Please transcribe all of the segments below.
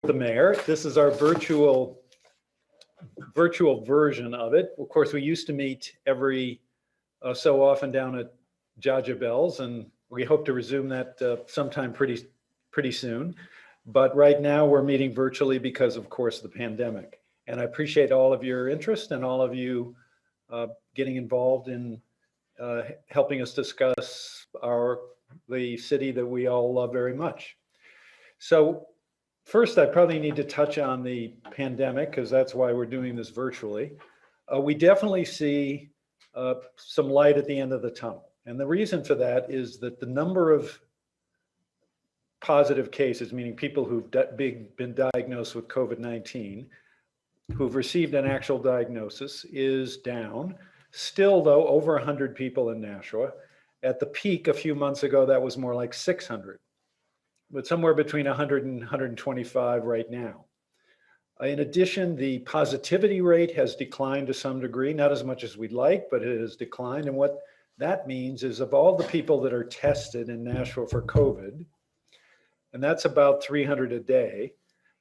the mayor. This is our virtual version of it. Of course, we used to meet every so often down at Jaja Bell's, and we hope to resume that sometime pretty soon. But right now we're meeting virtually because, of course, the pandemic. And I appreciate all of your interest and all of you getting involved in helping us discuss the city that we all love very much. So first, I probably need to touch on the pandemic because that's why we're doing this virtually. We definitely see some light at the end of the tunnel. And the reason for that is that the number of positive cases, meaning people who've been diagnosed with COVID-19, who've received an actual diagnosis, is down. Still, though, over 100 people in Nashua. At the peak a few months ago, that was more like 600, but somewhere between 100 and 125 right now. In addition, the positivity rate has declined to some degree, not as much as we'd like, but it has declined. And what that means is of all the people that are tested in Nashua for COVID, and that's about 300 a day,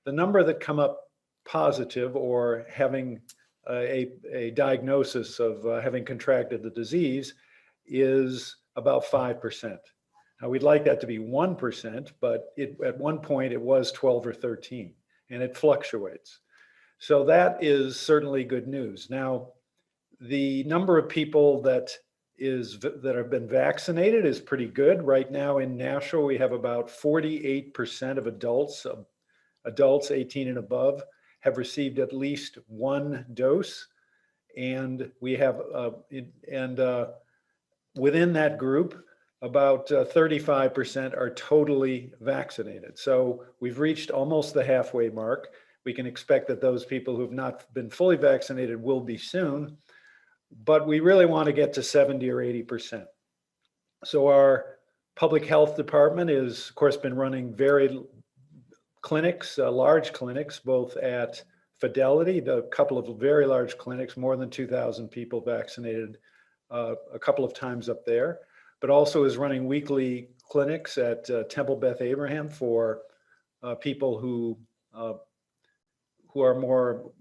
the number that come up positive or having a diagnosis of having contracted the disease is about 5%. Now, we'd like that to be 1%, but at one point it was 12 or 13, and it fluctuates. So that is certainly good news. Now, the number of people that have been vaccinated is pretty good. Right now in Nashua, we have about 48% of adults 18 and above have received at least one dose. And we have, within that group, about 35% are totally vaccinated. So we've reached almost the halfway mark. We can expect that those people who've not been fully vaccinated will be soon, but we really want to get to 70 or 80%. So our public health department is, of course, been running large clinics, both at Fidelity, a couple of very large clinics, more than 2,000 people vaccinated a couple of times up there, but also is running weekly clinics at Temple Beth Abraham for people who are more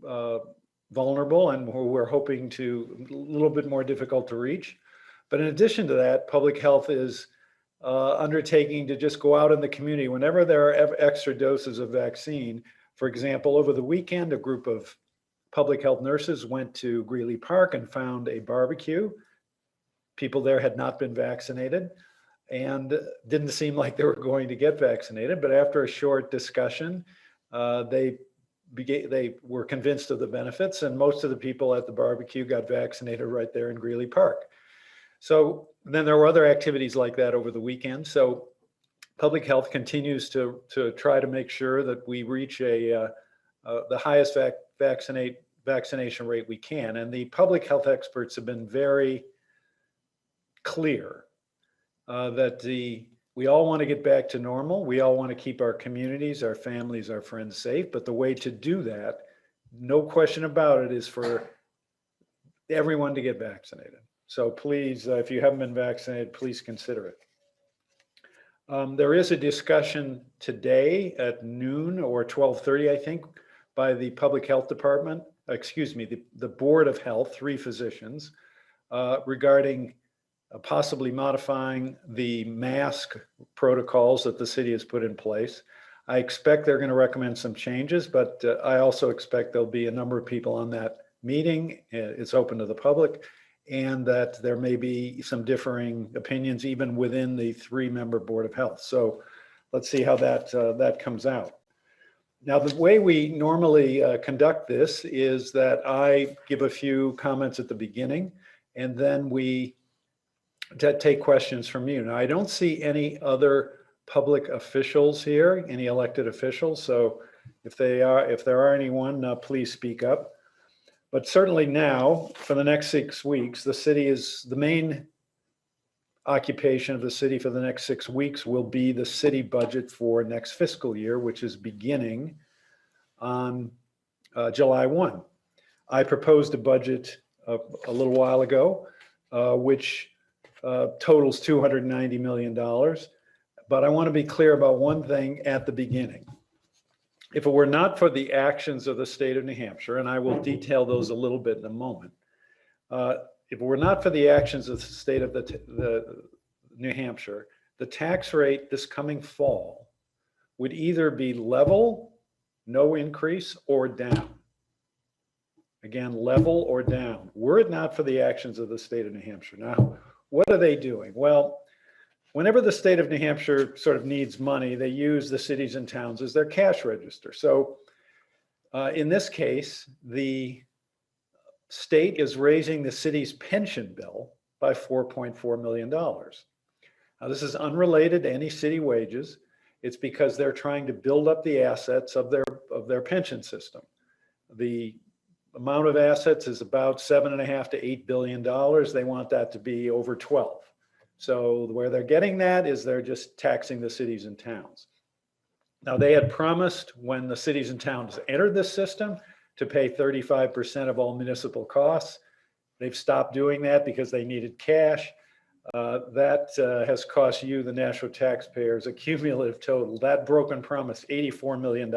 vulnerable and who we're hoping to a little bit more difficult to reach. But in addition to that, public health is undertaking to just go out in the community whenever there are extra doses of vaccine. For example, over the weekend, a group of public health nurses went to Greeley Park and found a barbecue. People there had not been vaccinated and didn't seem like they were going to get vaccinated. But after a short discussion, they were convinced of the benefits, and most of the people at the barbecue got vaccinated right there in Greeley Park. So then there were other activities like that over the weekend. So public health continues to try to make sure that we reach the highest vaccination rate we can. And the public health experts have been very clear that we all want to get back to normal. We all want to keep our communities, our families, our friends safe. But the way to do that, no question about it, is for everyone to get vaccinated. So please, if you haven't been vaccinated, please consider it. There is a discussion today at noon or 12:30, I think, by the Public Health Department, the Board of Health, 3 physicians, regarding possibly modifying the mask protocols that the city has put in place. I expect they're going to recommend some changes, but I also expect there'll be a number of people on that meeting. It's open to the public, and that there may be some differing opinions even within the 3-member Board of Health. So let's see how that comes out. Now, the way we normally conduct this is that I give a few comments at the beginning, and then we take questions from you. Now, I don't see any other public officials here, any elected officials. So if there are anyone, please speak up. But certainly now, for the next 6 weeks, the main occupation of the city for the next 6 weeks will be the city budget for next fiscal year, which is beginning on July 1. I proposed a budget a little while ago, which totals $290 million. But I want to be clear about one thing at the beginning. if it were not for the actions of the state of New Hampshire, and I will detail those a little bit in a moment, if it were not for the actions of the state of the New Hampshire, the tax rate this coming fall would either be level, no increase, or down. Again, level or down, were it not for the actions of the state of New Hampshire. Now, what are they doing? Well, whenever the state of New Hampshire sort of needs money, they use the cities and towns as their cash register. So in this case, the state is raising the city's pension bill by $4.4 million. Now, this is unrelated to any city wages. It's because they're trying to build up the assets of their pension system. The amount of assets is about $7.5 to $8 billion. They want that to be over 12. So where they're getting that is they're just taxing the cities and towns. Now, they had promised when the cities and towns entered this system to pay 35% of all municipal costs. They've stopped doing that because they needed cash. That has cost you, the national taxpayers, a cumulative total. That broken promise, $84 million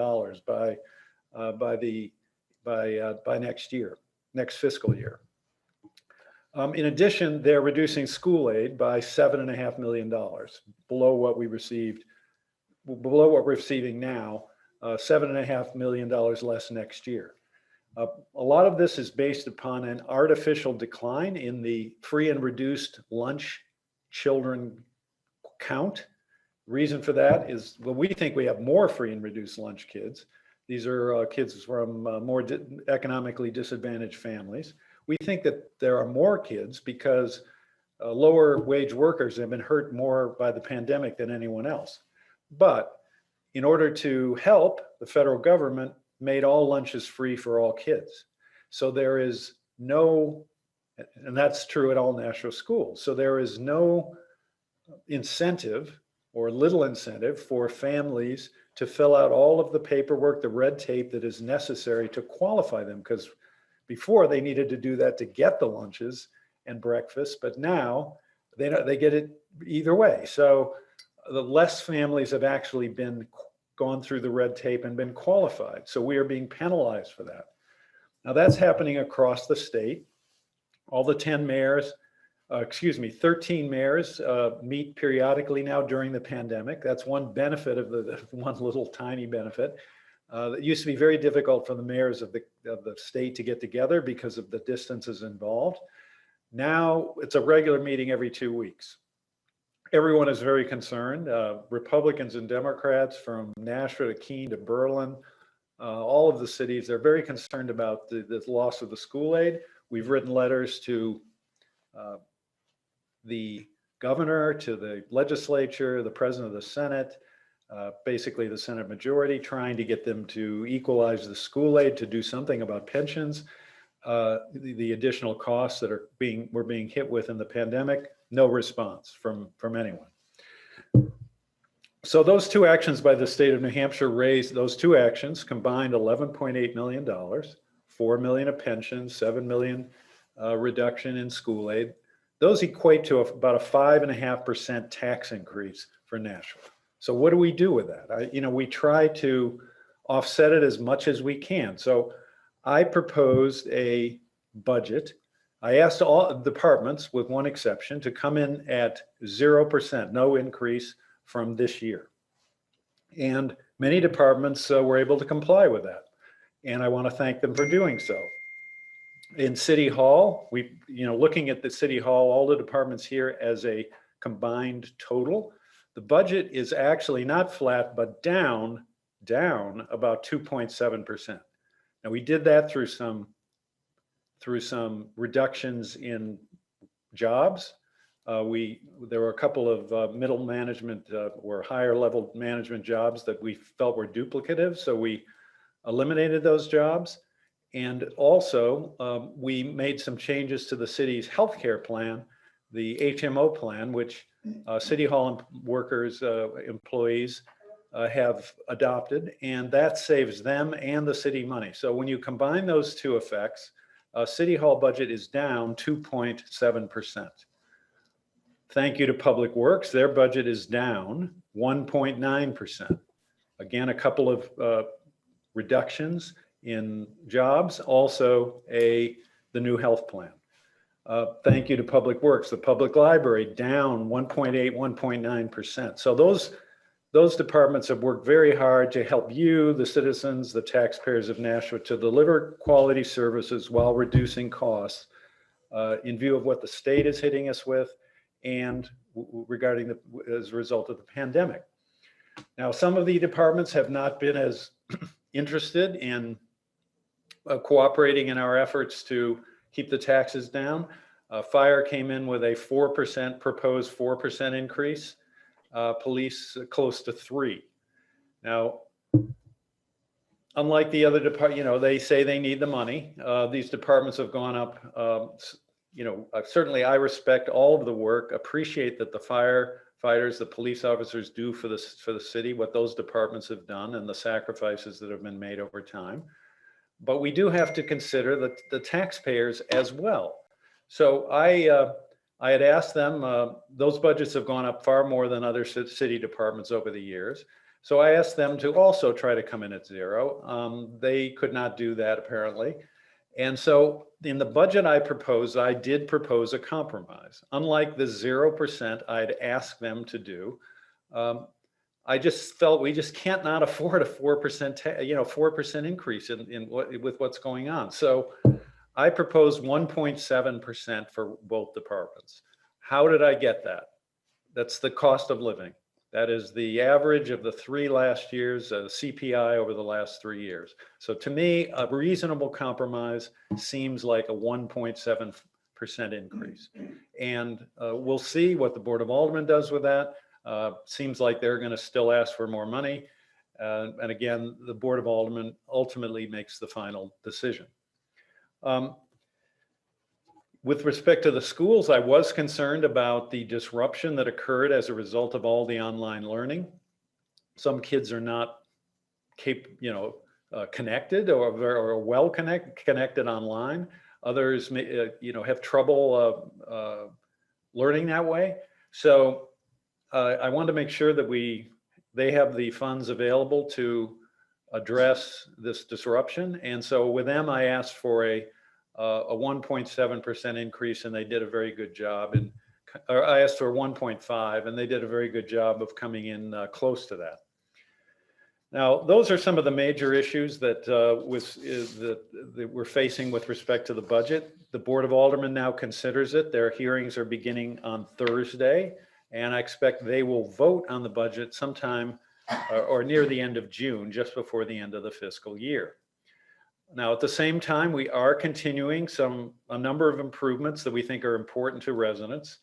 by next year, next fiscal year. In addition, they're reducing school aid by $7.5 million, below what we received, below what we're receiving now, $7.5 million less next year. A lot of this is based upon an artificial decline in the free and reduced lunch children count. Reason for that is, well, we think we have more free and reduced lunch kids. These are kids from more economically disadvantaged families. We think that there are more kids because lower wage workers have been hurt more by the pandemic than anyone else. But in order to help, the federal government made all lunches free for all kids. So there is no, and that's true at all national schools. So there is no incentive or little incentive for families to fill out all of the paperwork, the red tape that is necessary to qualify them, because before they needed to do that to get the lunches and breakfast, but now they get it either way. So the less families have actually gone through the red tape and been qualified. So we are being penalized for that. Now that's happening across the state. All the 13 mayors meet periodically now during the pandemic. That's one benefit of one little tiny benefit. It used to be very difficult for the mayors of the state to get together because of the distances involved. Now it's a regular meeting every 2 weeks. Everyone is very concerned. Republicans and Democrats from Nashville to Keene to Berlin, all of the cities, they're very concerned about the loss of the school aid. We've written letters to the governor, to the legislature, the president of the Senate, basically the Senate majority, trying to get them to equalize the school aid, to do something about pensions, the additional costs that we're being hit with in the pandemic. No response from anyone. So those two actions by the state of New Hampshire those two actions combined $11.8 million, $4 million of pensions, $7 million reduction in school aid. Those equate to about a 5.5% tax increase for Nashville. So what do we do with that? We try to offset it as much as we can. So I proposed a budget. I asked all departments, with one exception, to come in at 0%, no increase from this year. And many departments were able to comply with that. And I want to thank them for doing so. In City Hall, looking at the City Hall, all the departments here as a combined total, the budget is actually not flat, but down about 2.7%. Now we did that through some reductions in jobs. There were a couple of middle management or higher level management jobs that we felt were duplicative, so we eliminated those jobs. And also, we made some changes to the city's healthcare plan, the HMO plan, which City Hall workers, employees have adopted, and that saves them and the city money. So when you combine those two effects, City Hall budget is down 2.7%. Thank you to Public Works. Their budget is down 1.9%. Again, a couple of reductions in jobs, also the new health plan. Thank you to Public Works. The public library down 1.8, 1.9%. So those departments have worked very hard to help you, the citizens, the taxpayers of Nashua, to deliver quality services while reducing costs in view of what the state is hitting us with and regarding as a result of the pandemic. Now, some of the departments have not been as interested in cooperating in our efforts to keep the taxes down. Fire came in with a 4% proposed 4% increase. Police close to 3%. Now, unlike the other department, they say they need the money. These departments have gone up. Certainly I respect all of the work, appreciate that the firefighters, the police officers do for the city, what those departments have done and the sacrifices that have been made over time. But we do have to consider the taxpayers as well. So I had asked them, those budgets have gone up far more than other city departments over the years. So I asked them to also try to come in at zero. They could not do that apparently. And so in the budget I proposed, I did propose a compromise. Unlike the 0% I'd asked them to do, I just felt we just can't not afford a 4%, 4% increase with what's going on. So I proposed 1.7% for both departments. How did I get that? That's the cost of living. That is the average of the 3 last years, CPI over the last 3 years. So to me, a reasonable compromise seems like a 1.7% increase. And we'll see what the Board of Aldermen does with that. Seems like they're going to still ask for more money. And again, the Board of Aldermen ultimately makes the final decision. With respect to the schools, I was concerned about the disruption that occurred as a result of all the online learning. Some kids are not connected or well connected online. Others may, have trouble learning that way. So I wanted to make sure that they have the funds available to address this disruption. And so with them, I asked for a 1.7% increase, and they did a very good job. Or I asked for 1.5, and they did a very good job of coming in close to that. Now, those are some of the major issues that we're facing with respect to the budget. The Board of Aldermen now considers it. Their hearings are beginning on Thursday, and I expect they will vote on the budget sometime or near the end of June, just before the end of the fiscal year. Now, at the same time, we are continuing a number of improvements that we think are important to residents.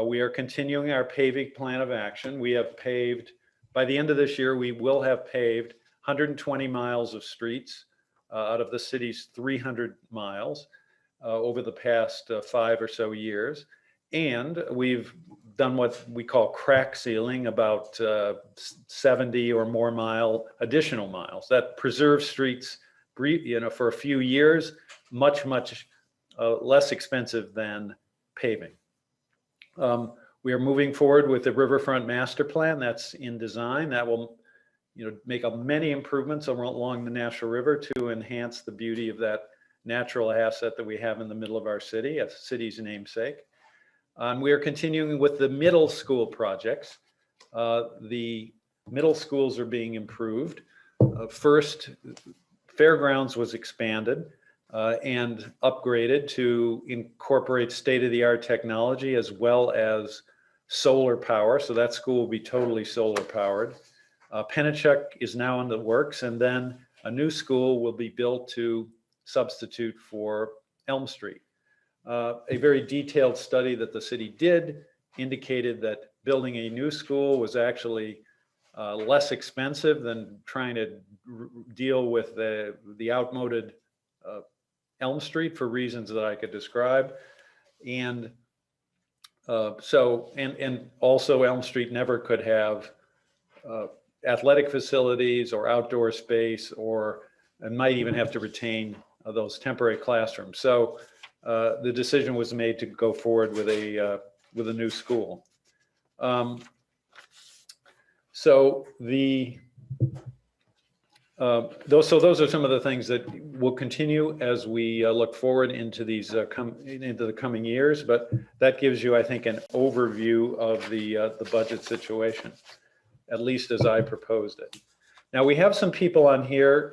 We are continuing our paving plan of action. We have paved, by the end of this year, we will have paved 120 miles of streets out of the city's 300 miles over the past 5 or so years. And we've done what we call crack sealing, about 70 or more additional miles that preserve streets for a few years, much less expensive than paving. We are moving forward with the Riverfront Master Plan that's in design. That will, make many improvements along the Nashua River to enhance the beauty of that natural asset that we have in the middle of our city, a city's namesake. We are continuing with the middle school projects. The middle schools are being improved. First, Fairgrounds was expanded and upgraded to incorporate state-of-the-art technology as well as solar power. So that school will be totally solar powered. Pennachuck is now in the works, and then a new school will be built to substitute for Elm Street. A very detailed study that the city did indicated that building a new school was actually less expensive than trying to deal with the outmoded Elm Street for reasons that I could describe. And and also Elm Street never could have athletic facilities or outdoor space, and might even have to retain those temporary classrooms. So the decision was made to go forward with a new school. So Those are some of the things that will continue as we look forward into these into the coming years. But that gives you, I think, an overview of the budget situation, at least as I proposed it. Now we have some people on here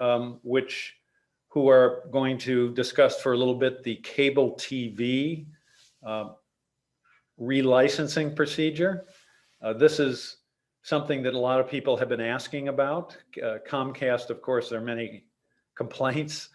who are going to discuss for a little bit the cable TV relicensing procedure. This is something that a lot of people have been asking about. Comcast, of course, there are many complaints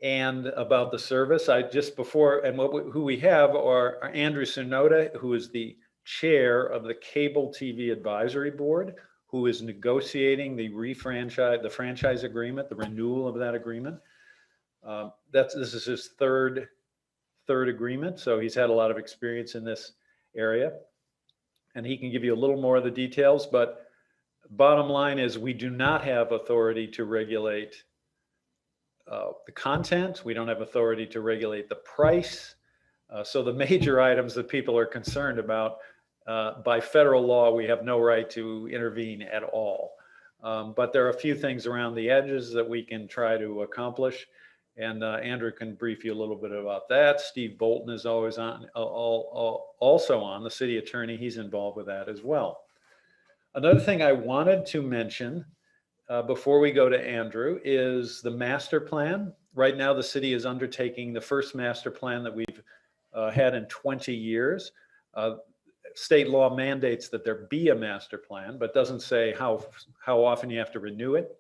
and about the service. Who we have are Andrew Sunoda, who is the chair of the Cable TV Advisory Board, who is negotiating the franchise agreement, the renewal of that agreement. This is his third agreement, so he's had a lot of experience in this area. And he can give you a little more of the details, but bottom line is we do not have authority to regulate the content. We don't have authority to regulate the price. So the major items that people are concerned about, by federal law, we have no right to intervene at all. But there are a few things around the edges that we can try to accomplish. And Andrew can brief you a little bit about that. Steve Bolton is always on, also on, the city attorney. He's involved with that as well. Another thing I wanted to mention before we go to Andrew is the master plan. Right now, the city is undertaking the first master plan that we've had in 20 years. State law mandates that there be a master plan, but doesn't say how often you have to renew it.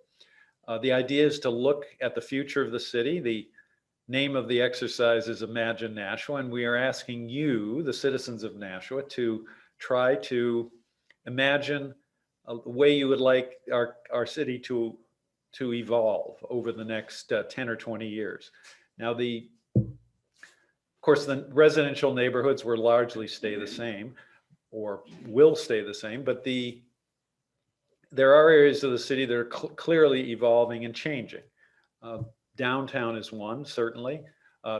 The idea is to look at the future of the city. The name of the exercise is Imagine Nashua, and we are asking you, the citizens of Nashua, to try to imagine the way you would like our city to evolve over the next 10 or 20 years. Now, of course, the residential neighborhoods will largely stay the same, or will stay the same, but there are areas of the city that are clearly evolving and changing. Downtown is one, certainly.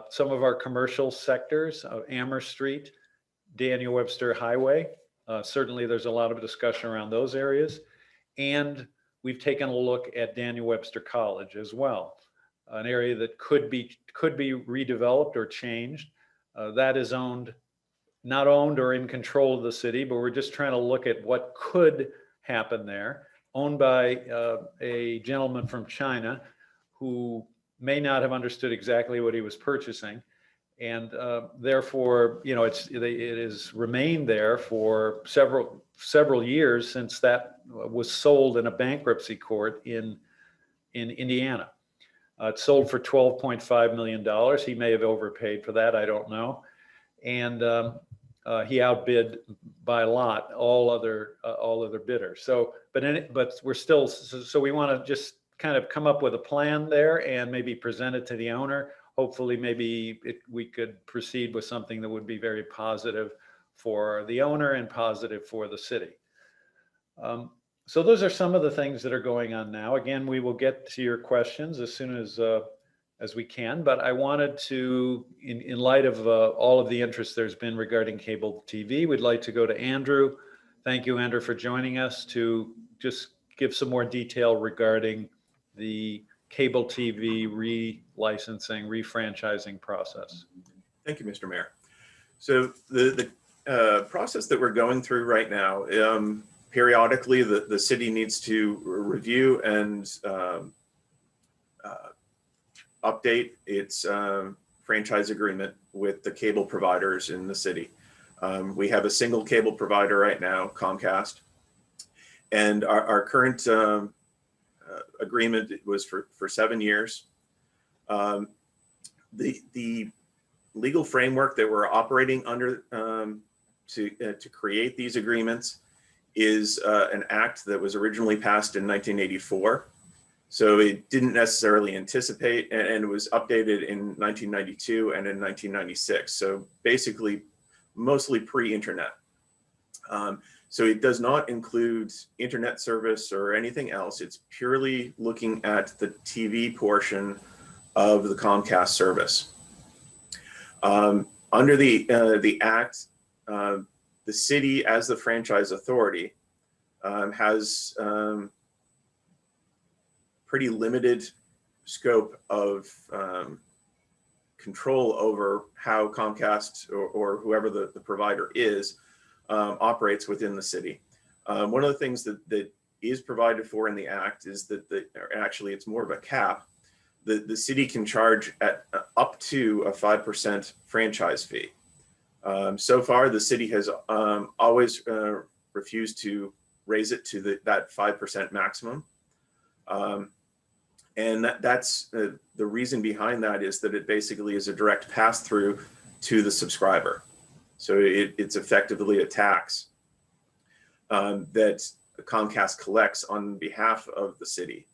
Some of our commercial sectors, Amherst Street, Daniel Webster Highway, certainly there's a lot of discussion around those areas. And we've taken a look at Daniel Webster College as well, an area that could be redeveloped or changed. That is not owned or in control of the city, but we're just trying to look at what could happen there, owned by a gentleman from China who may not have understood exactly what he was purchasing. And therefore, it has remained there for several years since that was sold in a bankruptcy court in Indiana. It sold for $12.5 million. He may have overpaid for that, I don't know. And he outbid by a lot all other bidders. But we're still, so we want to just kind of come up with a plan there and maybe present it to the owner. Hopefully, maybe we could proceed with something that would be very positive for the owner and positive for the city. So those are some of the things that are going on now. Again, we will get to your questions as soon as we can, but I wanted to, in light of all of the interest there's been regarding cable TV, we'd like to go to Andrew. Thank you, Andrew, for joining us to just give some more detail regarding the cable TV relicensing, refranchising process. Thank you, Mr. Mayor. So the process that we're going through right now, periodically the city needs to review and update its franchise agreement with the cable providers in the city. We have a single cable provider right now, Comcast, and our current agreement was for 7 years. The legal framework that we're operating under to create these agreements is an act that was originally passed in 1984. So it didn't necessarily anticipate, and it was updated in 1992 and in 1996. So basically, mostly pre-internet. So it does not include internet service or anything else. It's purely looking at the TV portion of the Comcast service. Under the act, the city, as the franchise authority, has pretty limited scope of control over how Comcast or whoever the provider is operates within the city. One of the things that is provided for in the act is that actually it's more of a cap. The city can charge at up to a 5% franchise fee. So far, the city has always refused to raise it to that 5% maximum. And that's the reason behind that is that it basically is a direct pass through to the subscriber. So it's effectively a tax that Comcast collects on behalf of the city.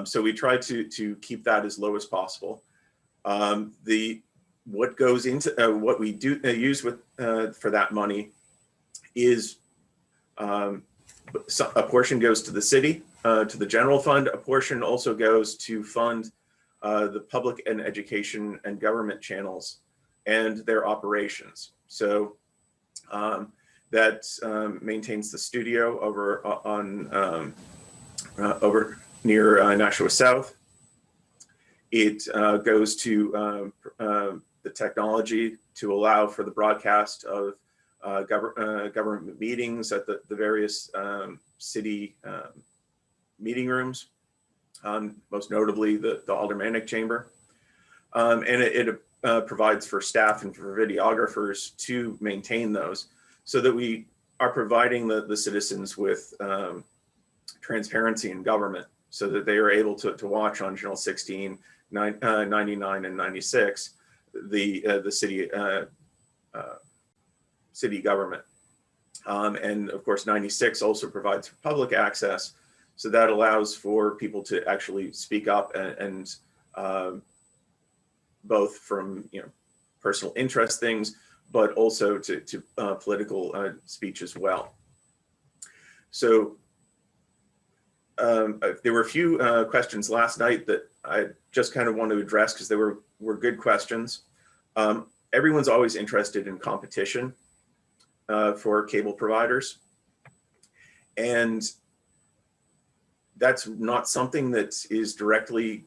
So we try to keep that as low as possible. What goes into what we do use with for that money is a portion goes to the city, to the general fund. A portion also goes to fund the public and education and government channels and their operations. So that maintains the studio over over near Nashua South. It goes to the technology to allow for the broadcast of government meetings at the various city meeting rooms, most notably the Aldermanic Chamber. And it provides for staff and for videographers to maintain those so that we are providing the citizens with transparency in government so that they are able to watch on Channel 16, 99 and 96, the city government. And of course, 96 also provides for public access. So that allows for people to actually speak up and both from personal interest things, but also to political speech as well. So there were a few questions last night that I just kind of want to address because they were good questions. Everyone's always interested in competition for cable providers. And that's not something that is directly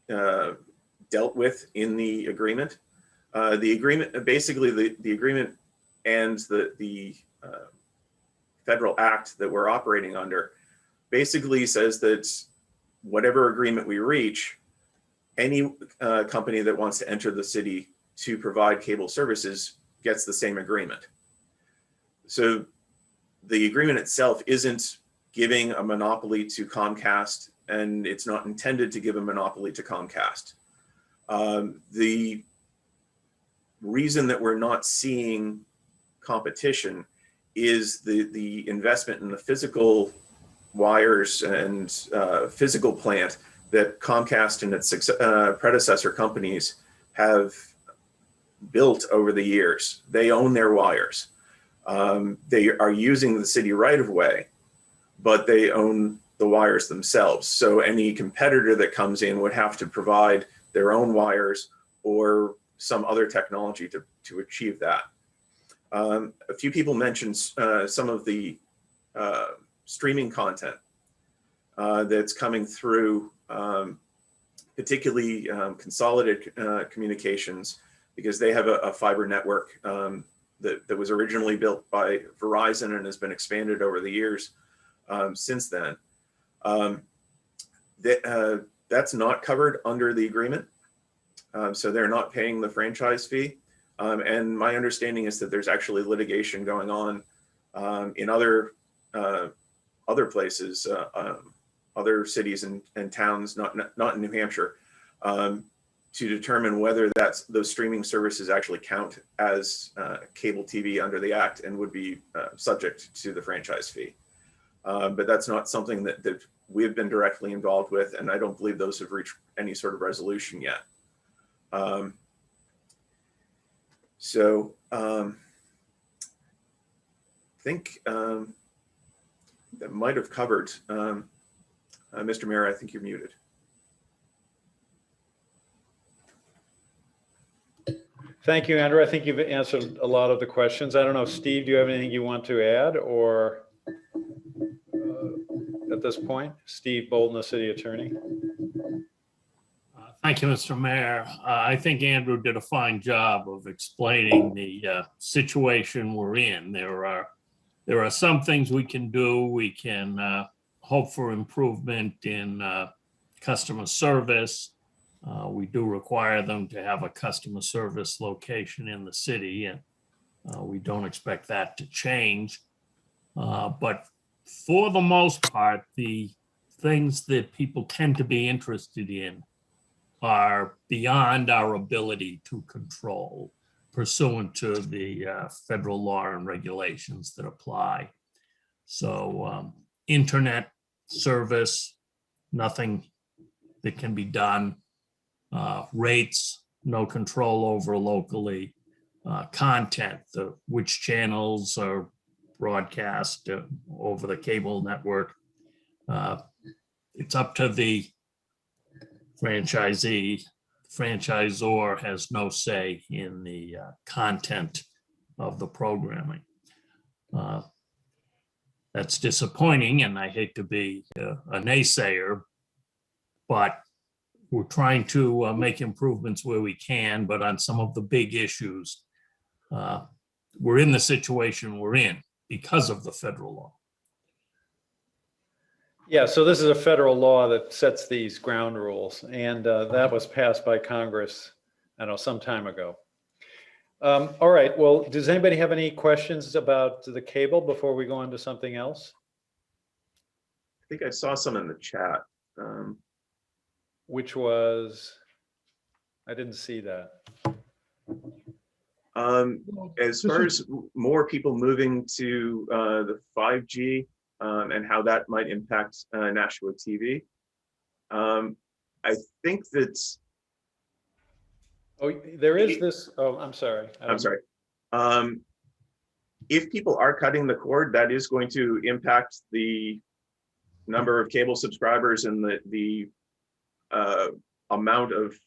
dealt with in the agreement. The agreement, basically the agreement and the federal act that we're operating under basically says that whatever agreement we reach, any company that wants to enter the city to provide cable services gets the same agreement. So the agreement itself isn't giving a monopoly to Comcast, and it's not intended to give a monopoly to Comcast. The reason that we're not seeing competition is the investment in the physical wires and physical plant that Comcast and its predecessor companies have built over the years. They own their wires. They are using the city right of way, but they own the wires themselves. So any competitor that comes in would have to provide their own wires or some other technology to achieve that. A few people mentioned some of the streaming content that's coming through, particularly Consolidated Communications, because they have a fiber network that was originally built by Verizon and has been expanded over the years since then. That's not covered under the agreement. So they're not paying the franchise fee. And my understanding is that there's actually litigation going on in other places, other cities and towns, not in New Hampshire, to determine whether those streaming services actually count as cable TV under the act and would be subject to the franchise fee. But that's not something that we've been directly involved with, and I don't believe those have reached any sort of resolution yet. So I think that might have covered. Mr. Mayor, I think you're muted. Thank you, Andrew. I think you've answered a lot of the questions. I don't know, Steve, do you have anything you want to add or at this this point. Steve Bolton, the city attorney. Thank you, Mr. Mayor. I think Andrew did a fine job of explaining the situation we're in. There are some things we can do. We can hope for improvement in customer service. We do require them to have a customer service location in the city, and we don't expect that to change. But for the most part, the things that people tend to be interested in are beyond our ability to control pursuant to the federal law and regulations that apply. So internet service, nothing that can be done. Rates, no control over locally. Content, which channels are broadcast over the cable network. It's up to the franchisee. Franchisor has no say in the content of the programming. That's disappointing, and I hate to be a naysayer, but we're trying to make improvements where we can, but on some of the big issues, we're in the situation we're in because of the federal law. Yeah, so this is a federal law that sets these ground rules, and that was passed by Congress, I don't know, some time ago. All right, well, does anybody have any questions about the cable before we go on to something else? I think I saw some in the chat. Which was, I didn't see that. As far as more people moving to the 5G and how that might impact Nashua TV, I think that's. Oh, there is this, oh, I'm sorry. I'm sorry. If people are cutting the cord, that is going to impact the number of cable subscribers and the amount of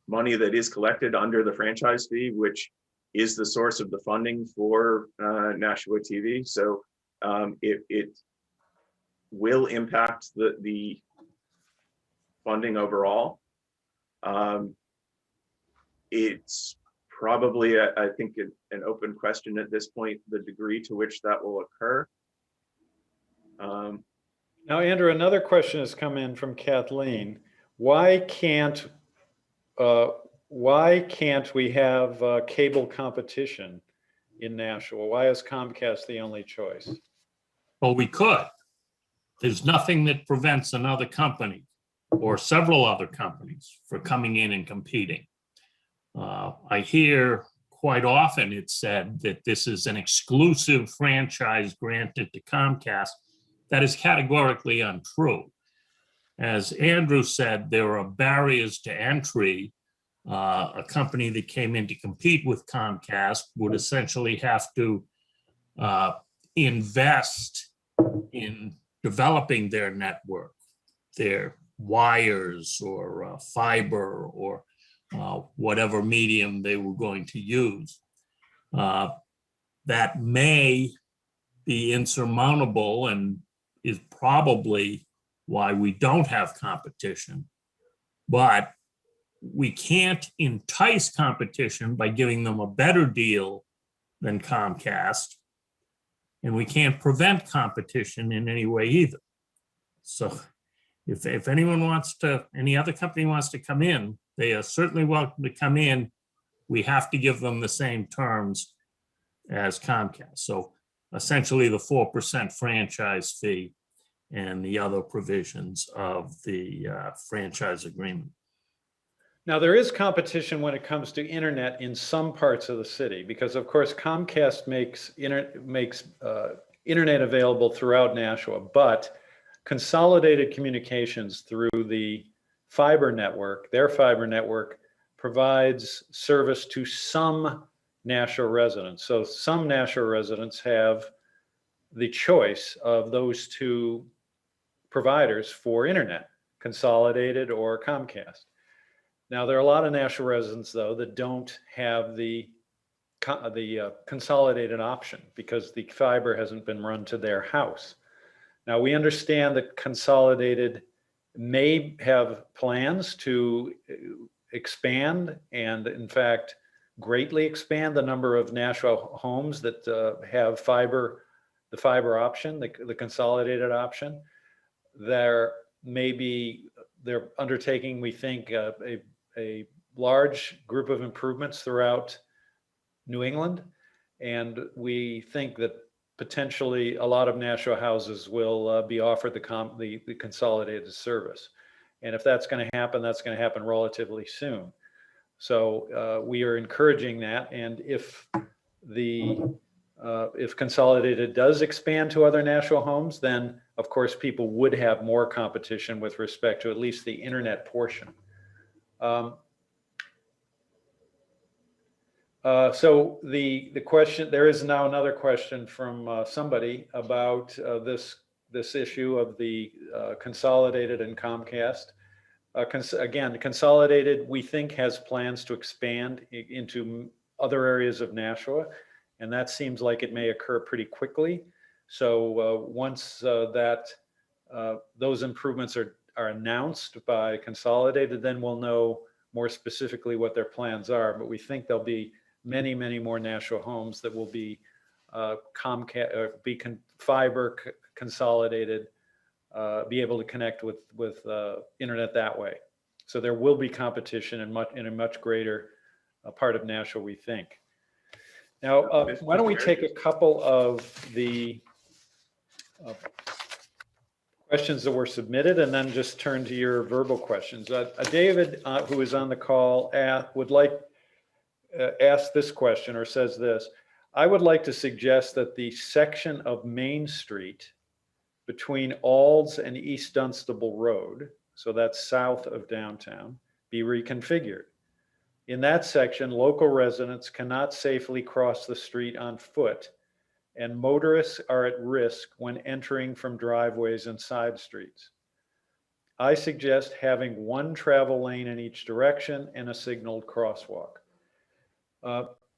money that is collected under the franchise fee, which is the source of the funding for Nashua TV. So it will impact the funding overall. It's probably, I think, an open question at this point, the degree to which that will occur. Now, Andrew, another question has come in from Kathleen. Why can't we have cable competition in Nashua? Why is Comcast the only choice? Well, we could. There's nothing that prevents another company or several other companies from coming in and competing. I hear quite often it's said that this is an exclusive franchise granted to Comcast. That is categorically untrue. As Andrew said, there are barriers to entry. A company that came in to compete with Comcast would essentially have to invest in developing their network, their wires or fiber or whatever medium they were going to use. That may be insurmountable and is probably why we don't have competition. But we can't entice competition by giving them a better deal than Comcast, and we can't prevent competition in any way either. So if anyone wants to, any other company wants to come in, they are certainly welcome to come in. We have to give them the same terms as Comcast. So essentially the 4% franchise fee and the other provisions of the franchise agreement. Now, there is competition when it comes to internet in some parts of the city, because of course Comcast makes internet available throughout Nashua, but Consolidated Communications through the fiber network, their fiber network, provides service to some Nashua residents. So some Nashua residents have the choice of those two providers for internet, Consolidated or Comcast. Now, there are a lot of Nashua residents, though, that don't have the consolidated option because the fiber hasn't been run to their house. Now, we understand that Consolidated may have plans to expand and, in fact, greatly expand the number of Nashua homes that have the fiber option, the consolidated option. They're undertaking, we think, a large group of improvements throughout New England. And we think that potentially a lot of Nashua houses will be offered the consolidated service. And if that's going to happen, that's going to happen relatively soon. So we are encouraging that. And if Consolidated does expand to other Nashua homes, then of course people would have more competition with respect to at least the internet portion. So the question, there is now another question from somebody about this issue of the Consolidated and Comcast. Again, Consolidated, we think, has plans to expand into other areas of Nashua, and that seems like it may occur pretty quickly. So once those improvements are announced by Consolidated, then we'll know more specifically what their plans are. But we think there'll be many, many more Nashua homes that will be fiber consolidated, be able to connect with internet that way. So there will be competition in a much greater part of Nashua, we think. Now, why don't we take a couple of the questions that were submitted and then just turn to your verbal questions. David, who is on the call, would like ask this question, or says this: I would like to suggest that the section of Main Street between Alds and East Dunstable Road, so that's south of downtown, be reconfigured. In that section, local residents cannot safely cross the street on foot, and motorists are at risk when entering from driveways and side streets. I suggest having one travel lane in each direction and a signaled crosswalk.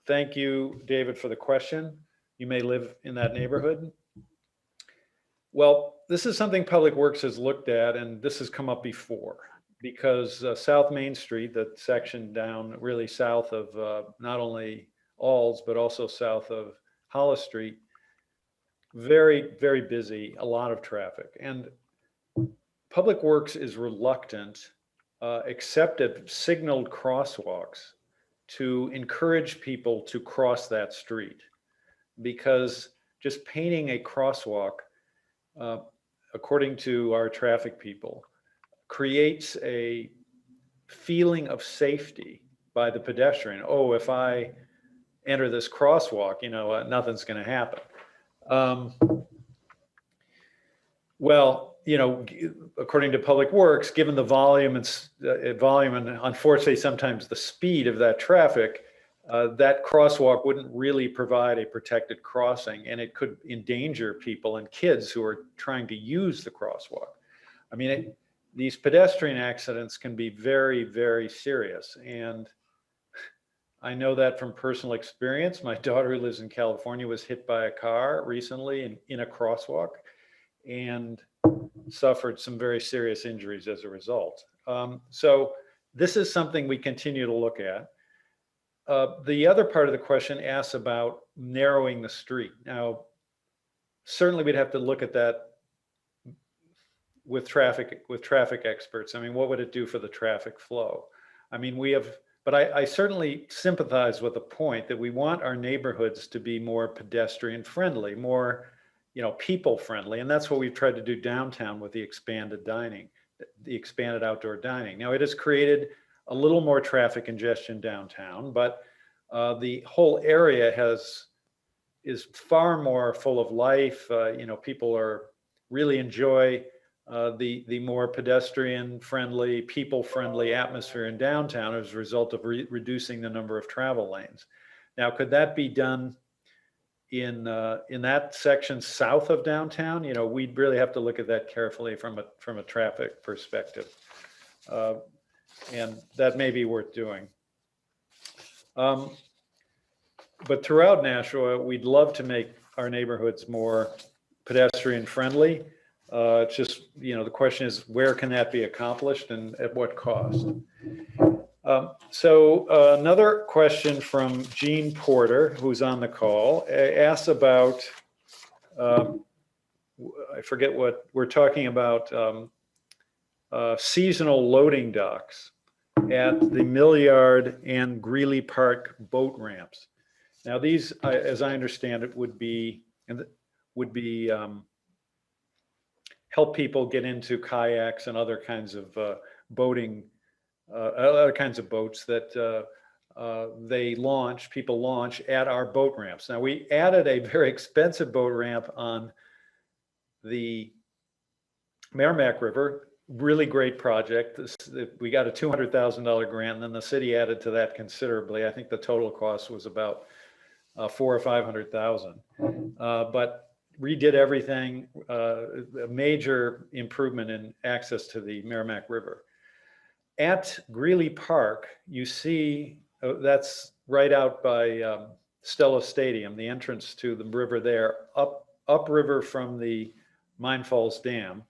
Thank you, David, for the question. You may live in that neighborhood. Well, this is something Public Works has looked at, and this has come up before, because South Main Street, that section down really south of not only Alds, but also south of Hollis Street, very, very busy, a lot of traffic. And Public Works is reluctant, except at signaled crosswalks, to encourage people to cross that street, because just painting a crosswalk, according to our traffic people, creates a feeling of safety by the pedestrian. Oh, if I enter this crosswalk, nothing's going to happen. Well, according to Public Works, given the volume and unfortunately sometimes the speed of that traffic, that crosswalk wouldn't really provide a protected crossing, and it could endanger people and kids who are trying to use the crosswalk. I mean, these pedestrian accidents can be very, very serious. And I know that from personal experience. My daughter, who lives in California, was hit by a car recently in a crosswalk and suffered some very serious injuries as a result. So this is something we continue to look at. The other part of the question asks about narrowing the street. Now, certainly we'd have to look at that with traffic experts. I mean, what would it do for the traffic flow? I mean, but I certainly sympathize with the point that we want our neighborhoods to be more pedestrian friendly, more, people friendly. And that's what we've tried to do downtown with the expanded outdoor dining. Now, it has created a little more traffic congestion downtown, but the whole area is far more full of life. People really enjoy the more pedestrian friendly, people friendly atmosphere in downtown as a result of reducing the number of travel lanes. Now, could that be done in that section south of downtown? We'd really have to look at that carefully from a traffic perspective. And that may be worth doing. But throughout Nashua, we'd love to make our neighborhoods more pedestrian friendly. It's just, the question is, where can that be accomplished and at what cost? So another question from Gene Porter, who's on the call, asks about, I forget what, we're talking about seasonal loading docks at the Millyard and Greeley Park boat ramps. Now these, as I understand it, would be help people get into kayaks and other kinds of boating, other kinds of boats that people launch at our boat ramps. Now we added a very expensive boat ramp on the Merrimack River. Really great project. We got a $200,000 grant, and then the city added to that considerably. I think the total cost was about $400,000 or $500,000. But redid everything, a major improvement in access to the Merrimack River. At Greeley Park, you see, that's right out by Stella Stadium, the entrance to the river there, upriver from the Mine Falls Dam.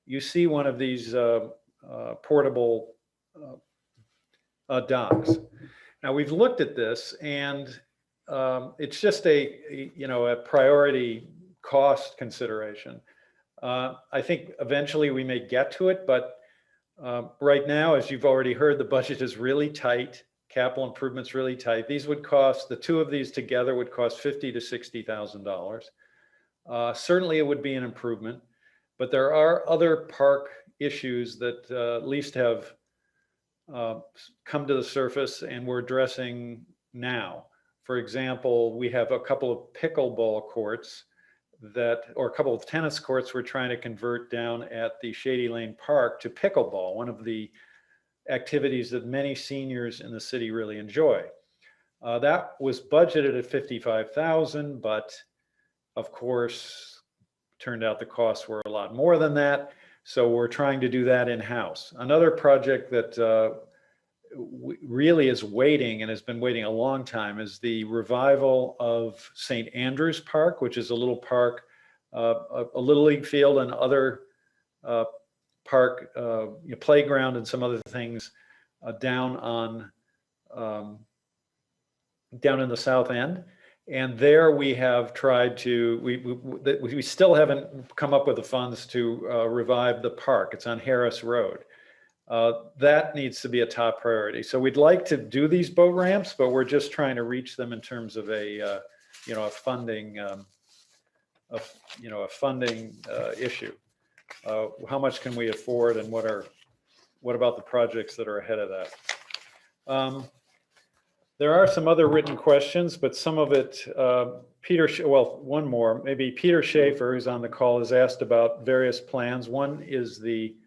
You see one of these portable docks. Now we've looked at this, and it's just a priority cost consideration. I think eventually we may get to it, but right now, as you've already heard, the budget is really tight. Capital improvements really tight. These would cost, the two of these together would cost $50,000 to $60,000. Certainly it would be an improvement, but there are other park issues that at least have come to the surface and we're addressing now. For example, we have a couple of pickleball courts or a couple of tennis courts we're trying to convert down at the Shady Lane Park to pickleball, one of the activities that many seniors in the city really enjoy. That was budgeted at $55,000, but of course, turned out the costs were a lot more than that. So we're trying to do that in-house. Another project that really is waiting and has been waiting a long time is the revival of St. Andrew's Park, which is a little park, a little league field and other park, playground and some other things down in the south end. And there we have tried to, we still haven't come up with the funds to revive the park. It's on Harris Road. That needs to be a top priority. So we'd like to do these boat ramps, but we're just trying to reach them in terms of a funding issue. How much can we afford, and what about the projects that are ahead of that? There are some other written questions, but some of it, one more, maybe Peter Schaefer, who's on the call, has asked about various plans. One is the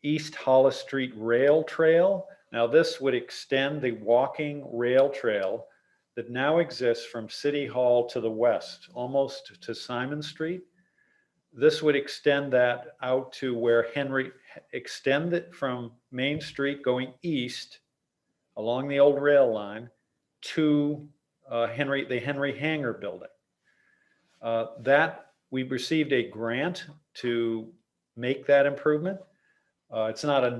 East Hollis Street Rail Trail. Now this would extend the walking rail trail that now exists from City Hall to the west, almost to Simon Street. This would extend that out to where extend it from Main Street going east along the old rail line to the Henry Hangar building. That we received a grant to make that improvement. It's not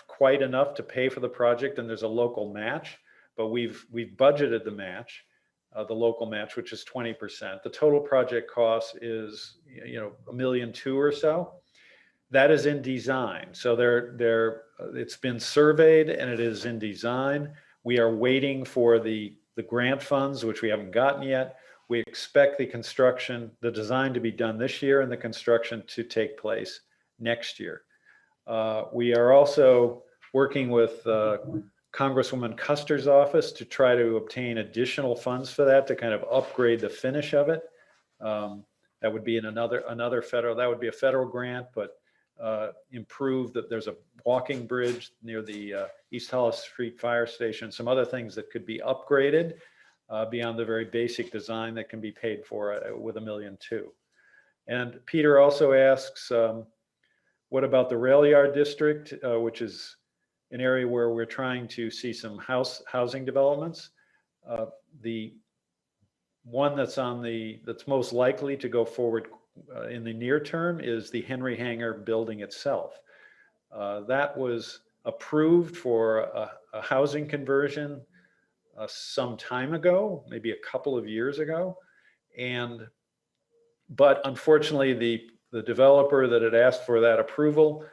quite enough to pay for the project, and there's a local match, but we've budgeted the match, the local match, which is 20%. The total project cost is $1.2 million or so. That is in design. So it's been surveyed and it is in design. We are waiting for the grant funds, which we haven't gotten yet. We expect the design to be done this year and the construction to take place next year. We are also working with Congresswoman Custer's office to try to obtain additional funds for that to kind of upgrade the finish of it. That would be in another federal, that would be a federal grant, but improve that. There's a walking bridge near the East Hollis Street Fire Station, some other things that could be upgraded beyond the very basic design that can be paid for with $1.2 million. And Peter also asks, what about the rail yard district, which is an area where we're trying to see some housing developments? The one that's most likely to go forward in the near term is the Henry Hangar building itself. That was approved for a housing conversion some time ago, maybe a couple of years ago. But unfortunately, the developer that had asked for that approval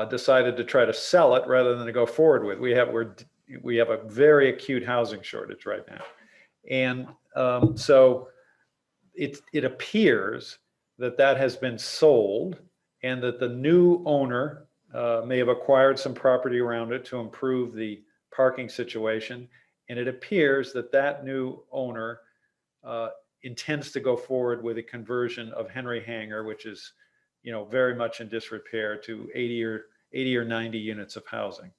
decided to try to sell it rather than to go forward with. We have a very acute housing shortage right now. And so it appears that has been sold, and that the new owner may have acquired some property around it to improve the parking situation. And it appears that new owner intends to go forward with a conversion of Henry Hangar, which is, very much in disrepair, to 80 or 90 units of housing.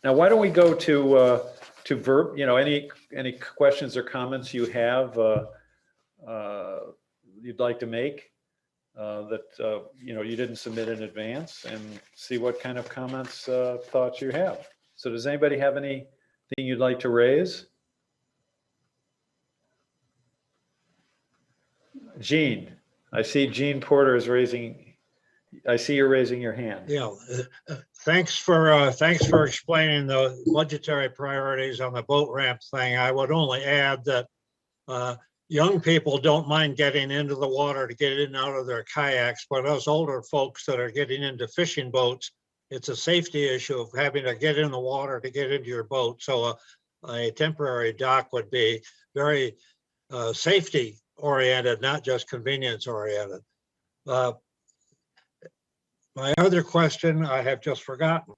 Now, why don't we go to verb, any questions or comments you have you'd like to make that you didn't submit in advance, and see what kind of comments, thoughts you have. So does anybody have anything you'd like to raise? Gene, I see Gene Porter is raising, I see you're raising your hand. Yeah, thanks for explaining the budgetary priorities on the boat ramp thing. I would only add that young people don't mind getting into the water to get in and out of their kayaks, but us older folks that are getting into fishing boats, it's a safety issue of having to get in the water to get into your boat. So a temporary dock would be very safety oriented, not just convenience oriented. My other question, I have just forgotten.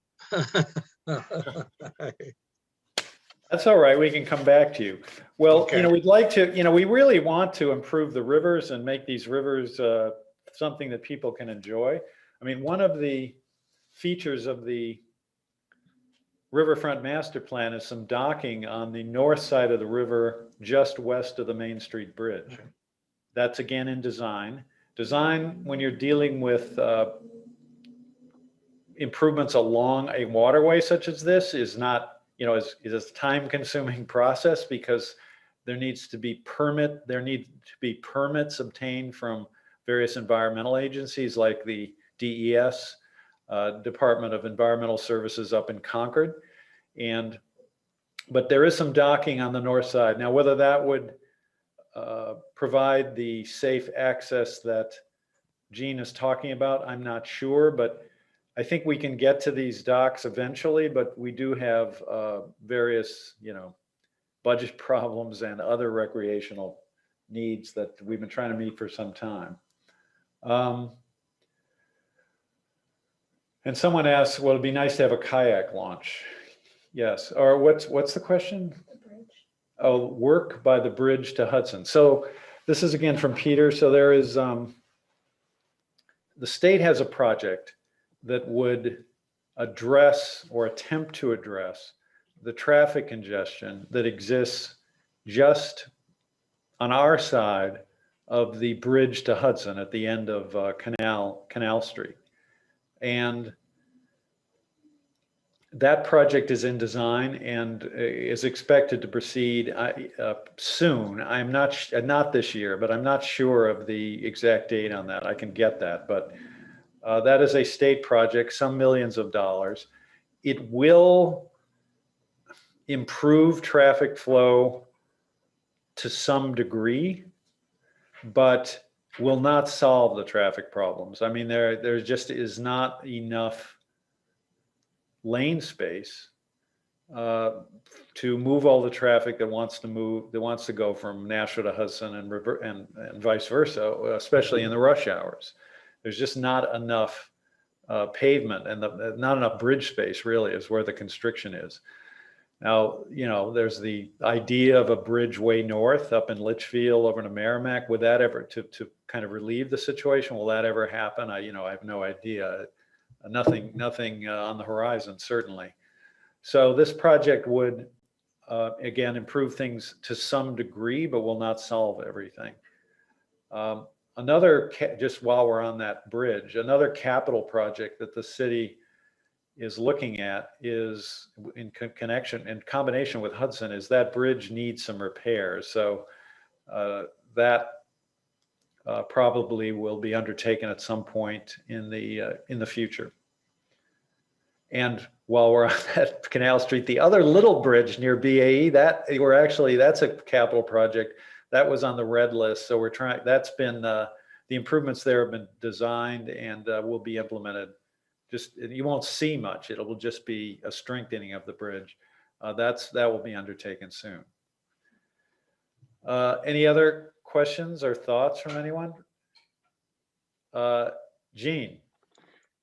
That's all right. We can come back to you. Well, Okay. we'd like to, we really want to improve the rivers and make these rivers something that people can enjoy. I mean, one of the features of the Riverfront Master Plan is some docking on the north side of the river, just west of the Main Street Bridge. That's again in design. Design, when you're dealing with improvements along a waterway such as this, is not, is a time-consuming process, because there need to be permits obtained from various environmental agencies like the DES, Department of Environmental Services up in Concord. But there is some docking on the north side. Now, whether that would provide the safe access that Gene is talking about, I'm not sure, but I think we can get to these docks eventually, but we do have various, budget problems and other recreational needs that we've been trying to meet for some time. And someone asked, well, it'd be nice to have a kayak launch. Yes, or what's the question? The bridge. Oh, work by the bridge to Hudson. So this is again from Peter. So there is, the state has a project that would address or attempt to address the traffic congestion that exists just on our side of the bridge to Hudson at the end of Canal Street. And that project is in design and is expected to proceed soon. I'm not this year, but I'm not sure of the exact date on that. I can get that, but that is a state project, some millions of dollars. It will improve traffic flow to some degree, but will not solve the traffic problems. I mean, there just is not enough lane space to move all the traffic that wants to go from Nashua to Hudson and vice versa, especially in the rush hours. There's just not enough pavement, and not enough bridge space really is where the constriction is. Now, there's the idea of a bridge way north up in Litchfield over to Merrimack. Would that ever, to kind of relieve the situation, will that ever happen? I have no idea. Nothing on the horizon, certainly. So this project would, again, improve things to some degree, but will not solve everything. Just while we're on that bridge, another capital project that the city is looking at is in combination with Hudson, is that bridge needs some repairs. So that probably will be undertaken at some point in the future. And while we're on that Canal Street, the other little bridge near BAE, that's a capital project that was on the red list. So that's been, the improvements there have been designed and will be implemented. Just, you won't see much. It will just be a strengthening of the bridge. That will be undertaken soon. Any other questions or thoughts from anyone? Gene?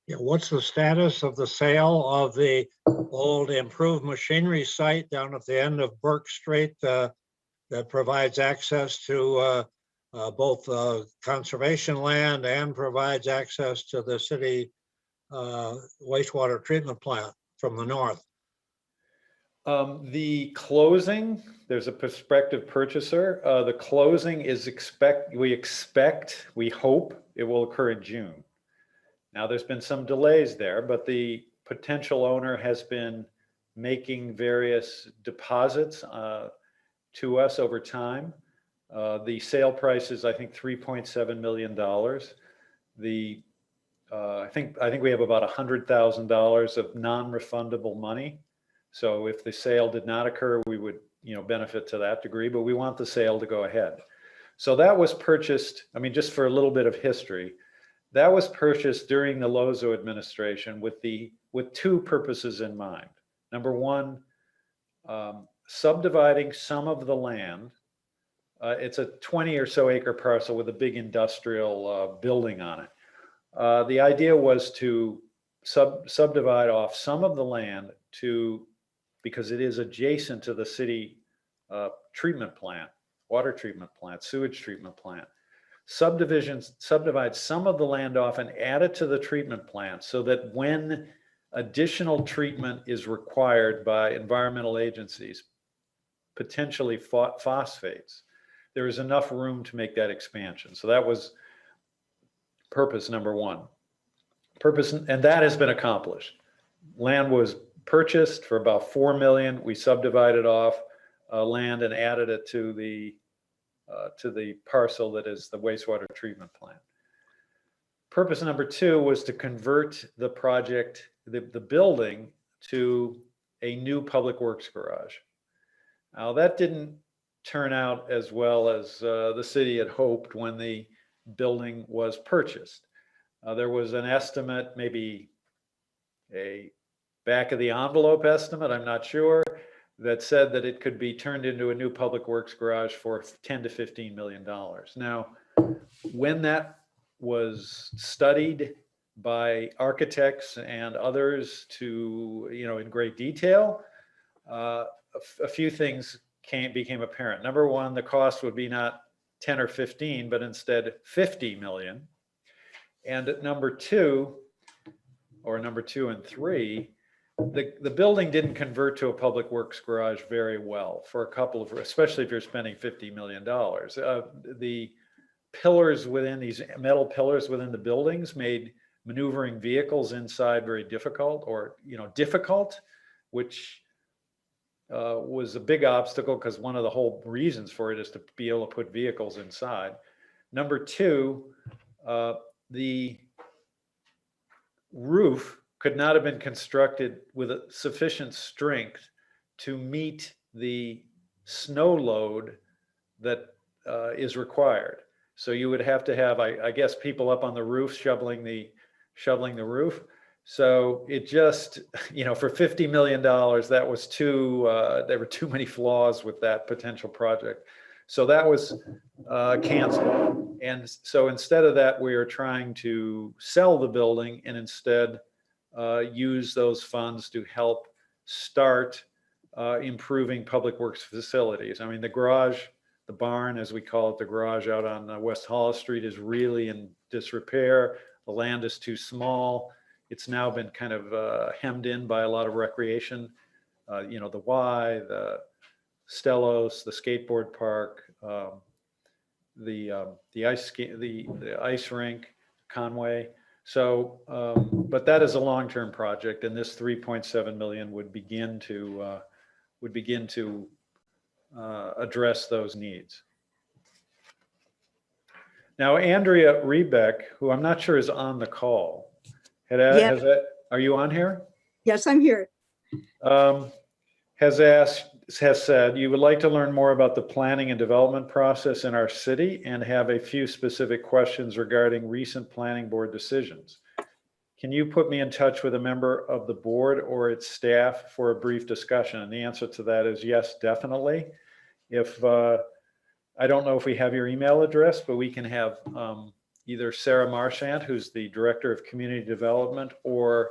Yeah, what's the status of the sale of the old improved machinery site down at the end of Burke Street that provides access to both conservation land and provides access to the city wastewater treatment plant from the north? The closing, there's a prospective purchaser. The closing is we hope it will occur in June. Now, there's been some delays there, but the potential owner has been making various deposits to us over time. The sale price is, I think, $3.7 million. I think we have about $100,000 of non-refundable money. So if the sale did not occur, we would, benefit to that degree, but we want the sale to go ahead. So that was purchased, just for a little bit of history, that was purchased during the Lozo administration with two purposes in mind. Number one, subdividing some of the land. It's a 20 or so acre parcel with a big industrial building on it. The idea was to subdivide off some of the land because it is adjacent to the city treatment plant, water treatment plant, sewage treatment plant. Subdivide some of the land off and add it to the treatment plant so that when additional treatment is required by environmental agencies, potentially phosphates, there is enough room to make that expansion. So that was purpose number one. And that has been accomplished. Land was purchased for about $4 million. We subdivided off land and added it to the parcel that is the wastewater treatment plant. Purpose number two was to convert the project, the building, to a new public works garage. Now, that didn't turn out as well as the city had hoped when the building was purchased. There was an estimate, maybe a back of the envelope estimate, I'm not sure, that said that it could be turned into a new public works garage for $10 to $15 million. Now, when that was studied by architects and others in great detail, a few things became apparent. Number one, the cost would be not 10 or 15, but instead 50 million. And number two and three, the building didn't convert to a public works garage very well for a couple of, especially if you're spending $50 million. The pillars these metal pillars within the buildings made maneuvering vehicles inside very difficult, which was a big obstacle because one of the whole reasons for it is to be able to put vehicles inside. Number two, the roof could not have been constructed with a sufficient strength to meet the snow load that is required. So you would have to have, I guess, people up on the roof shoveling the roof. So it just, for $50 million, that was there were too many flaws with that potential project. So that was canceled. And so instead of that, we are trying to sell the building and instead use those funds to help start improving public works facilities. The garage, the barn, as we call it, the garage out on West Hollis Street is really in disrepair. The land is too small. It's now been kind of hemmed in by a lot of recreation. The Y, the Stellos, the skateboard park, the ice rink, Conway. So, but that is a long-term project, and this 3.7 million would begin to address those needs. Now, Andrea Rebeck, who I'm not sure is on the call, Yeah. are you on here? Yes, I'm here. Has said you would like to learn more about the planning and development process in our city and have a few specific questions regarding recent planning board decisions. Can you put me in touch with a member of the board or its staff for a brief discussion? And the answer to that is yes, definitely. If I don't know if we have your email address, but we can have either Sarah Marchant, who's the Director of Community Development, or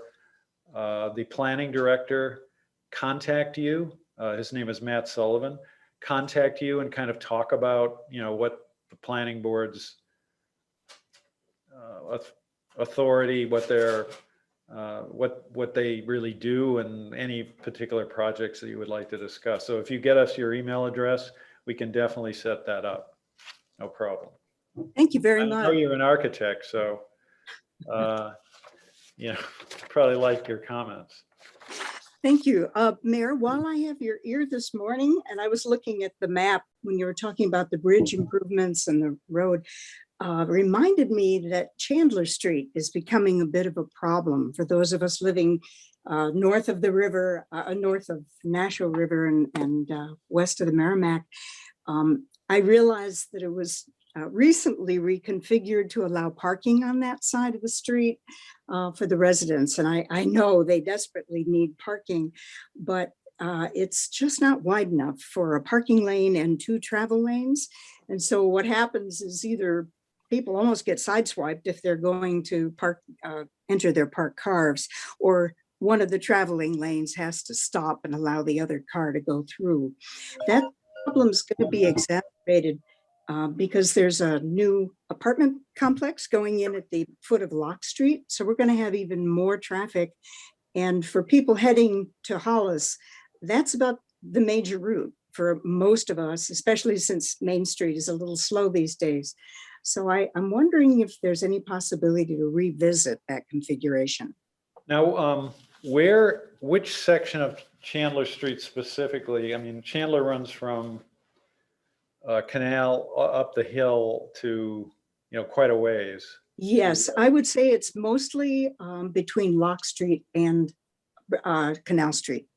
the Planning Director contact you. His name is Matt Sullivan. Contact you and kind of talk about, what the planning board's authority, what their what they really do, and any particular projects that you would like to discuss. So if you get us your email address, we can definitely set that up. No problem. Thank you very I know much. you're an architect, so probably like your comments. Thank you. Mayor, while I have your ear this morning, and I was looking at the map when you were talking about the bridge improvements and the road, reminded me that Chandler Street is becoming a bit of a problem for those of us living north of the river, north of Nashua River and west of the Merrimack. I realized that it was recently reconfigured to allow parking on that side of the street for the residents. And I know they desperately need parking, but it's just not wide enough for a parking lane and 2 travel lanes. And so what happens is either people almost get sideswiped if they're going to enter their parked cars, or one of the traveling lanes has to stop and allow the other car to go through. That problem is going to be exacerbated because there's a new apartment complex going in at the foot of Lock Street. So we're going to have even more traffic. And for people heading to Hollis, that's about the major route for most of us, especially since Main Street is a little slow these days. So I'm wondering if there's any possibility to revisit that configuration. Now, which section of Chandler Street specifically? I mean, Chandler runs from Canal up the hill to, quite a ways. Yes, I would say it's mostly between Lock Street and Canal Street.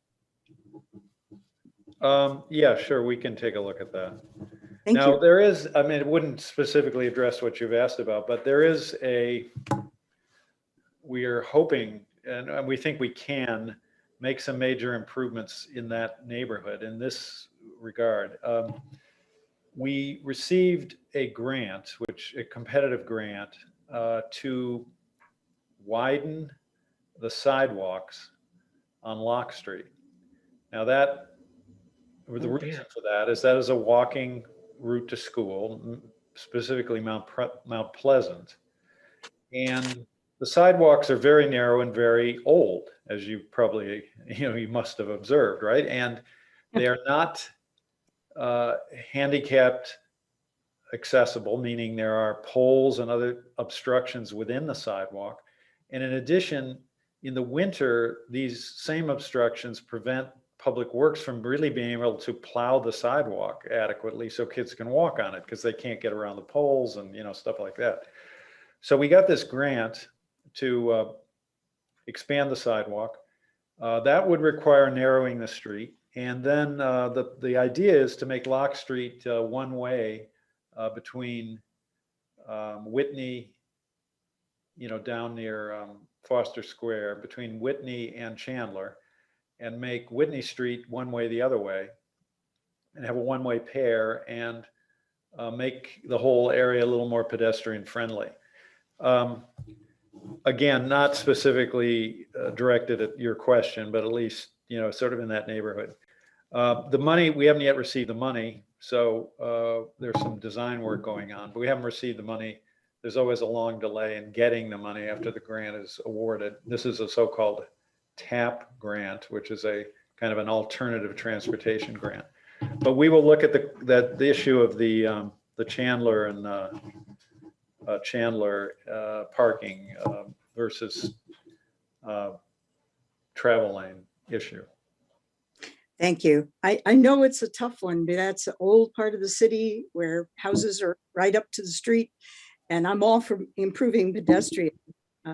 Yeah, sure. We can take a look at that. Thank Now, you. there is, I mean, it wouldn't specifically address what you've asked about, but there is we are hoping, and we think we can make some major improvements in that neighborhood in this regard. We received a grant, a competitive grant, to widen the sidewalks on Lock Street. Now the reason for that is a walking route to school, specifically Mount Pleasant. And the sidewalks are very narrow and very old, as you probably, you must have observed, right? And they are not handicapped accessible, meaning there are poles and other obstructions within the sidewalk. And in addition, in the winter, these same obstructions prevent Public Works from really being able to plow the sidewalk adequately so kids can walk on it because they can't get around the poles and stuff like that. So we got this grant to expand the sidewalk. That would require narrowing the street. And then the idea is to make Lock Street one way between Whitney, down near Foster Square, between Whitney and Chandler, and make Whitney Street one way the other way, and have a one-way pair, and make the whole area a little more pedestrian friendly. Again, not specifically directed at your question, but at least, sort of in that neighborhood. The money, we haven't yet received the money, so there's some design work going on, but we haven't received the money. There's always a long delay in getting the money after the grant is awarded. This is a so-called TAP grant, which is a kind of an alternative transportation grant. But we will look at the issue of the Chandler and Chandler parking versus travel lane issue. Thank you. I know it's a tough one, but that's an old part of the city where houses are right up to the street. And I'm all for improving pedestrian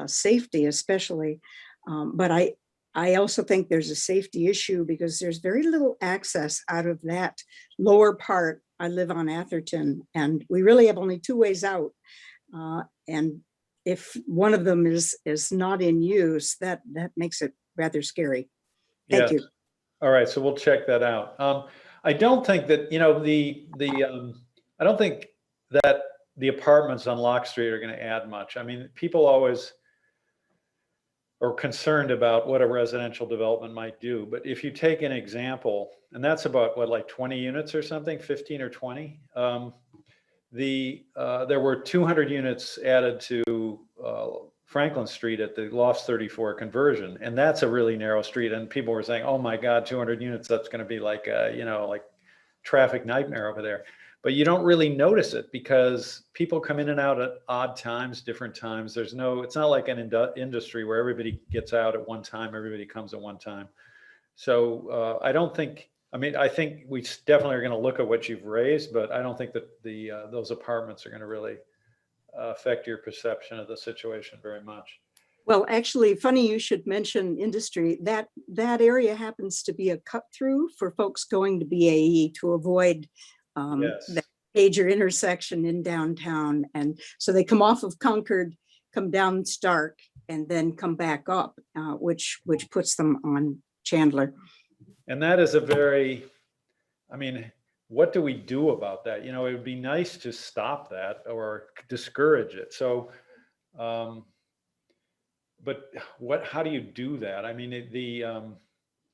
safety, especially. But I also think there's a safety issue because there's very little access out of that lower part. I live on Atherton, and we really have only two ways out. And if one of them is not in use, that makes it rather scary. Thank Yes. you. All right, so we'll check that out. I don't think that, you know, I don't think that the apartments on Lock Street are going to add much. I mean, people always are concerned about what a residential development might do. But if you take an example, and that's about what, like 20 units or something, 15 or 20. There were 200 units added to Franklin Street at the Lofts 34 conversion, and that's a really narrow street. And people were saying, "Oh my God, 200 units, that's going to be like you know, like traffic nightmare over there." But you don't really notice it because people come in and out at odd times, different times. It's not like an industry where everybody gets out at one time, everybody comes at one time. So I don't think. I mean, I think we definitely are going to look at what you've raised, but I don't think that those apartments are going to really affect your perception of the situation very much. Well, actually, funny you should mention industry. That area happens to be a cut through for folks going to BAE to avoid Yes. the major intersection in downtown. And so they come off of Concord, come down Stark, and then come back up, which puts them on Chandler. And that is I mean, what do we do about that? You know, it would be nice to stop that or discourage it. So, but how do you do that? I mean,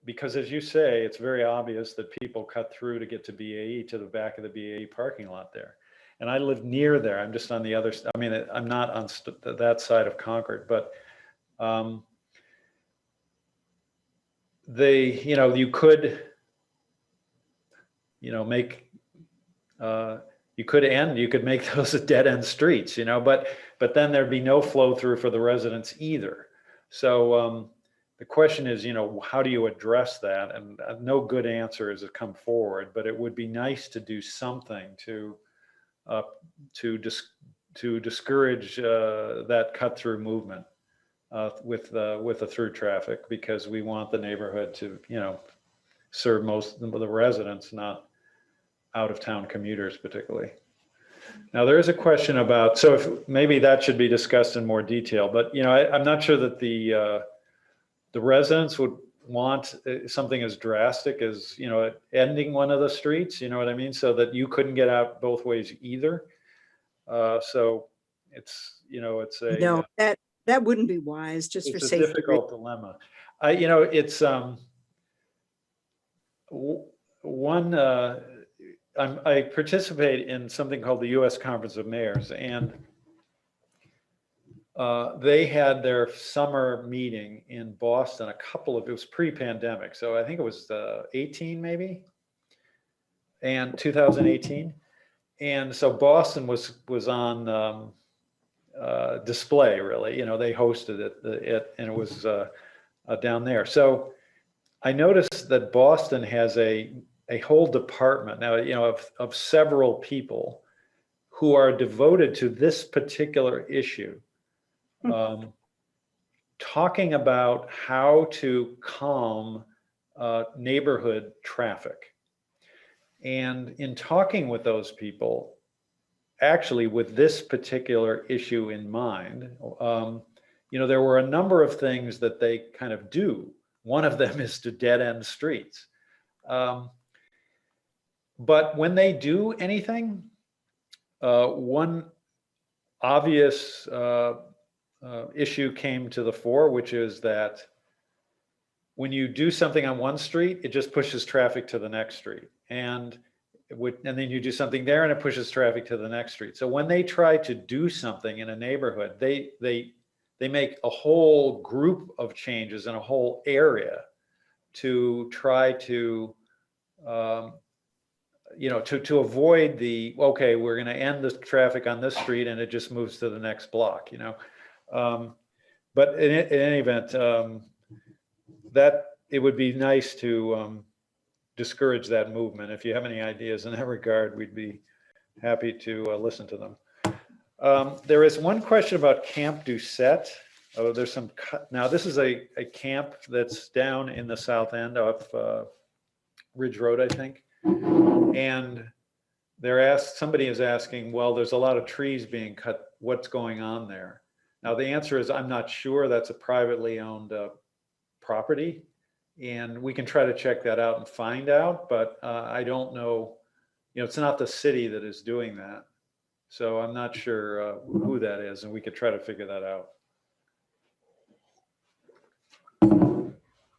because as you say, it's very obvious that people cut through to get to BAE, to the back of the BAE parking lot there. And I live near there. I'm just on the other, I mean, I'm not on that side of Concord, but you know, you could, you know, you could make those dead end streets, you know, but then there'd be no flow through for the residents either. So the question is, you know, how do you address that? And no good answer has come forward, but it would be nice to do something to discourage that cut through movement with the through traffic, because we want the neighborhood to, you know, serve most of the residents, not out of town commuters particularly. Now there is a question about, so if maybe that should be discussed in more detail, but you know, I'm not sure that the residents would want something as drastic as, you know, ending one of the streets, you know what I mean? So that you couldn't get out both ways either. So it's, you know, it's a, No, that wouldn't be wise, just for it's a safety. difficult dilemma. You know, it's one, I participate in something called the U.S. Conference of Mayors, and they had their summer meeting in Boston it was pre-pandemic, so I think it was 18 maybe, and 2018. And so Boston was on display, really. You know, they hosted it and it was down there. So I noticed that Boston has a whole department now, you know, of several people who are devoted to this particular issue, talking about how to calm neighborhood traffic. And in talking with those people, actually with this particular issue in mind, you know, there were a number of things that they kind of do. One of them is to dead end streets. But when they do anything, one obvious issue came to the fore, which is that when you do something on one street, it just pushes traffic to the next street. And then you do something there and it pushes traffic to the next street. So when they try to do something in a neighborhood, they make a whole group of changes in a whole area to try to, you know, to avoid okay, we're going to end the traffic on this street and it just moves to the next block, you know. But in any event, that it would be nice to discourage that movement. If you have any ideas in that regard, we'd be happy to listen to them. There is one question about Camp Doucette. Oh, there's some, now this is a camp that's down in the south end of Ridge Road, I think. And somebody is asking, well, there's a lot of trees being cut. What's going on there? Now, the answer is I'm not sure. That's a privately owned property. And we can try to check that out and find out, but I don't know, it's not the city that is doing that. So I'm not sure who that is, and we could try to figure that out.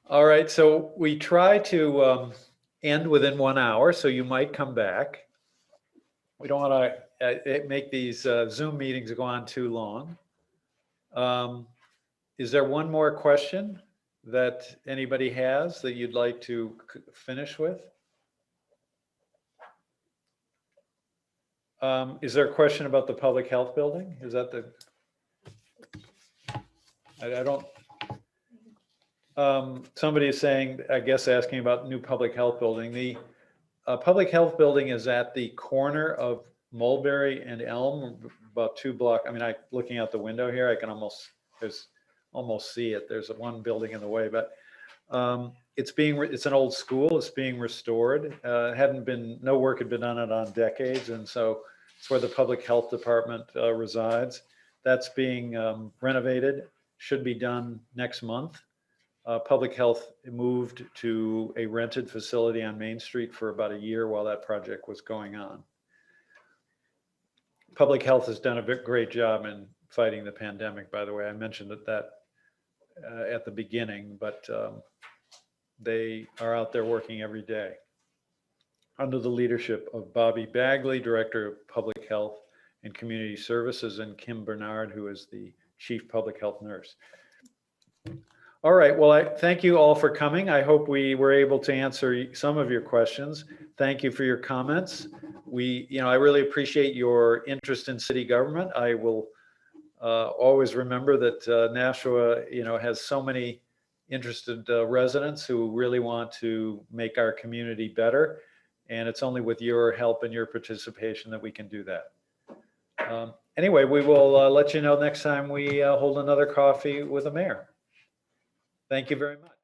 All right, so we try to end within 1 hour, so you might come back. We don't want to make these Zoom meetings go on too long. Is there one more question that anybody has that you'd like to finish with? Is there a question about the public health building? Is that the, I don't, somebody is saying, I guess asking about new public health building. The public health building is at the corner of Mulberry and Elm, about 2 blocks. I mean, looking out the window here, I can almost see it. There's one building in the way, but it's an old school. It's being restored. No work had been done on it on decades. And so it's where the public health department resides. That's being renovated, should be done next month. Public health moved to a rented facility on Main Street for about a year while that project was going on. Public health has done a great job in fighting the pandemic, by the way. I mentioned that at the beginning, but they are out there working every day under the leadership of Bobby Bagley, Director of Public Health and Community Services, and Kim Bernard, who is the Chief Public Health Nurse. All right, well, I thank you all for coming. I hope we were able to answer some of your questions. Thank you for your comments. I really appreciate your interest in city government. I will always remember that Nashua, has so many interested residents who really want to make our community better. And it's only with your help and your participation that we can do that. Anyway, we will let you know next time we hold another coffee with the mayor. Thank you very much.